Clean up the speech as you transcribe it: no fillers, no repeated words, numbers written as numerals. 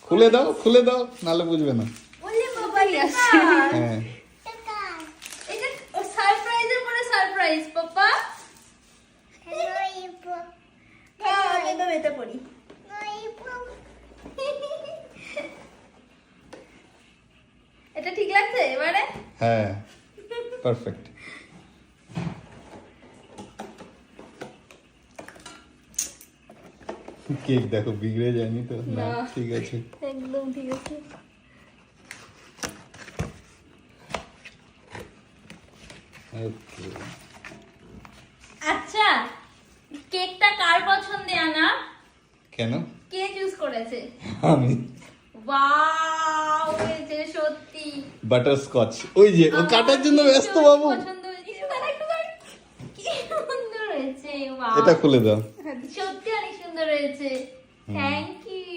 খুলে দাও নালে বুঝবে না। হ্যাঁ এটা সারপ্রাইজের পরে সারপ্রাইজ পাপা। এটা পড়ি। এটা ঠিক লাগছে এবারে? হ্যাঁ পারফেক্ট। কেক দেখো বিগড়ে যায়নি তো? না ঠিক আছে, একদম ঠিক আছে। ওকে। আচ্ছা, কেকটা কার পছন্দে আনা? কেন? কে চুজ করেছে? আমি। ওয়াও, এই যে সত্যি বাটারস্কচ। ওই যে ও কাটার জন্য ব্যস্ত বাবু। পছন্দ হয়েছে। কি সুন্দর হয়েছে, ওয়াও। এটা খুলে দাও। সত্যি অনেক সুন্দর হয়েছে। Thank you.